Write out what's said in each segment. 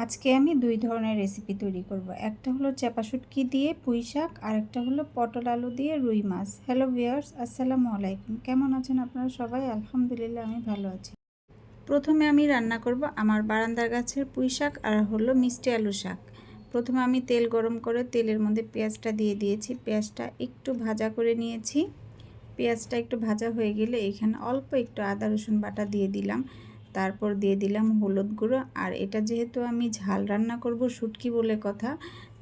আজকে আমি দুই ধরনের রেসিপি তৈরি করব। একটা হলো চাপা শুটকি দিয়ে পুঁই শাক, আর একটা হলো পটল আলু দিয়ে রুই মাছ। হ্যালো ভিউয়ার্স, আসসালামু আলাইকুম। কেমন আছেন আপনারা সবাই? আলহামদুলিল্লাহ আমি ভালো আছি। প্রথমে আমি রান্না করব আমার বারান্দার গাছের পুঁই শাক আর হলো মিষ্টি আলু শাক। প্রথমে আমি তেল গরম করে তেলের মধ্যে পেঁয়াজটা দিয়ে দিয়েছি। পেঁয়াজটা একটু ভাজা করে নিয়েছি। পেঁয়াজটা একটু ভাজা হয়ে গেলে এখানে অল্প একটু আদা রসুন বাটা দিয়ে দিলাম। তারপর দিয়ে দিলাম হলুদ গুঁড়ো। আর এটা যেহেতু আমি ঝাল রান্না করব, শুটকি বলে কথা,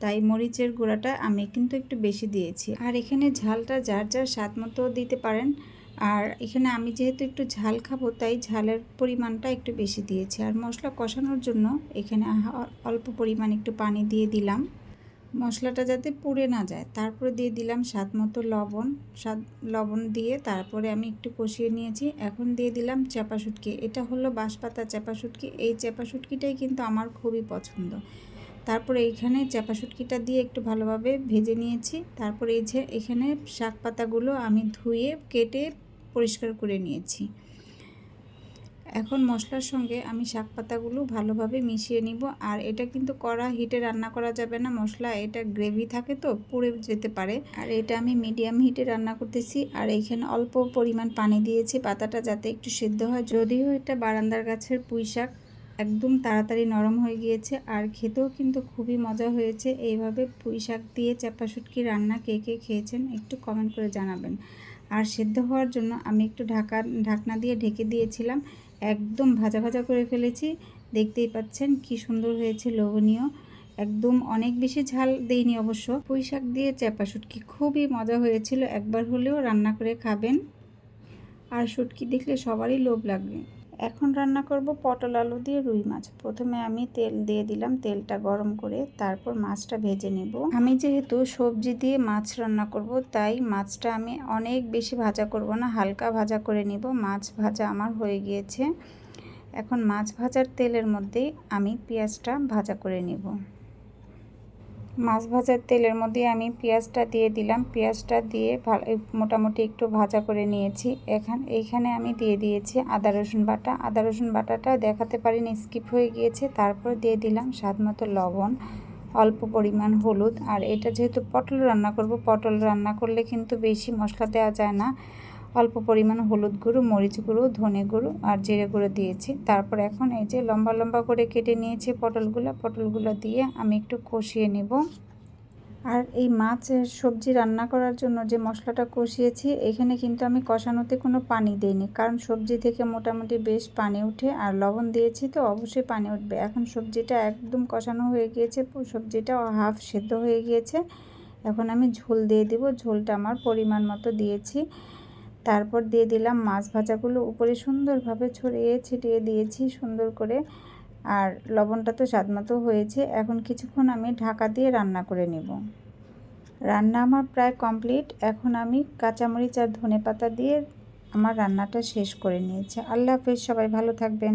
তাই মরিচের গুঁড়াটা আমি কিন্তু একটু বেশি দিয়েছি। আর এখানে ঝালটা যার যার স্বাদ মতো দিতে পারেন। আর এখানে আমি যেহেতু একটু ঝাল খাবো, তাই ঝালের পরিমাণটা একটু বেশি দিয়েছি। আর মশলা কষানোর জন্য এখানে অল্প পরিমাণ একটু পানি দিয়ে দিলাম, মশলাটা যাতে পুড়ে না যায়। তারপরে দিয়ে দিলাম স্বাদ মতো লবণ দিয়ে তারপরে আমি একটু কষিয়ে নিয়েছি। এখন দিয়ে দিলাম চাপা শুটকি। এটা হলো বাঁশপাতা চাপা শুটকি। এই চাপা শুটকিটাই কিন্তু আমার খুবই পছন্দ। তারপরে এইখানে চাপা শুটকিটা দিয়ে একটু ভালোভাবে ভেজে নিয়েছি। তারপরে এই যে এখানে শাক পাতাগুলো আমি ধুয়ে কেটে পরিষ্কার করে নিয়েছি। এখন মশলার সঙ্গে আমি শাক পাতাগুলো ভালোভাবে মিশিয়ে নিব। আর এটা কিন্তু কড়া হিটে রান্না করা যাবে না, মশলা এটা গ্রেভি থাকে তো পুড়ে যেতে পারে। আর এটা আমি মিডিয়াম হিটে রান্না করতেছি। আর এইখানে অল্প পরিমাণ পানি দিয়েছি পাতাটা যাতে একটু সিদ্ধ হয়। যদিও এটা বারান্দার গাছের পুঁই শাক, একদম তাড়াতাড়ি নরম হয়ে গিয়েছে আর খেতেও কিন্তু খুবই মজা হয়েছে। এইভাবে পুঁই শাক দিয়ে চাপা শুটকি রান্না কে কে খেয়েছেন একটু কমেন্ট করে জানাবেন। আর সেদ্ধ হওয়ার জন্য আমি একটু ঢাকনা দিয়ে ঢেকে দিয়েছিলাম। একদম ভাজা ভাজা করে ফেলেছি। দেখতেই পাচ্ছেন কি সুন্দর হয়েছে, লোভনীয়। একদম অনেক বেশি ঝাল দেইনি অবশ্য। পুঁই শাক দিয়ে চাপা শুটকি খুবই মজা হয়েছিল। একবার হলেও রান্না করে খাবেন। আর শুটকি দেখলে সবারই লোভ লাগবে। এখন রান্না করব পটল আলু দিয়ে রুই মাছ। প্রথমে আমি তেল দিয়ে দিলাম, তেলটা গরম করে তারপর মাছটা ভেজে নেব। আমি যেহেতু সবজি দিয়ে মাছ রান্না করব, তাই মাছটা আমি অনেক বেশি ভাজা করব না, হালকা ভাজা করে নিব। মাছ ভাজা আমার হয়ে গিয়েছে। এখন মাছ ভাজার তেলের মধ্যেই আমি পেঁয়াজটা ভাজা করে নেব। মাছ ভাজার তেলের মধ্যে আমি পেঁয়াজটা দিয়ে দিলাম। পেঁয়াজটা দিয়ে মোটামুটি একটু ভাজা করে নিয়েছি। এইখানে আমি দিয়ে দিয়েছি আদা রসুন বাটা। আদা রসুন বাটাটা দেখাতে পারিনি, স্কিপ হয়ে গিয়েছে। তারপর দিয়ে দিলাম স্বাদ মতো লবণ, অল্প পরিমাণ হলুদ। আর এটা যেহেতু পটল রান্না করব, পটল রান্না করলে কিন্তু বেশি মশলা দেওয়া যায় না। অল্প পরিমাণ হলুদ গুঁড়ো, মরিচ গুঁড়ো, ধনে গুঁড়ো আর জিরে গুঁড়ো দিয়েছি। তারপর এখন এই যে লম্বা লম্বা করে কেটে নিয়েছি পটলগুলো দিয়ে আমি একটু কষিয়ে নেব। আর এই মাছের সবজি রান্না করার জন্য যে মশলাটা কষিয়েছি, এখানে কিন্তু আমি কষানোতে কোনো পানি দিইনি, কারণ সবজি থেকে মোটামুটি বেশ পানি ওঠে। আর লবণ দিয়েছি তো অবশ্যই পানি উঠবে। এখন সবজিটা একদম কষানো হয়ে গিয়েছে, সবজিটা হাফ সেদ্ধ হয়ে গিয়েছে। এখন আমি ঝোল দিয়ে দিব। ঝোলটা আমার পরিমাণ মতো দিয়েছি। তারপর দিয়ে দিলাম মাছ ভাজাগুলো উপরে সুন্দরভাবে ছড়িয়ে ছিটিয়ে দিয়েছি সুন্দর করে। আর লবণটা তো স্বাদমতো হয়েছে। এখন কিছুক্ষণ আমি ঢাকা দিয়ে রান্না করে নেব। রান্না আমার প্রায় কমপ্লিট। এখন আমি কাঁচামরিচ আর ধনেপাতা দিয়ে আমার রান্নাটা শেষ করে নিয়েছি। আল্লাহ হাফেজ, সবাই ভালো থাকবেন।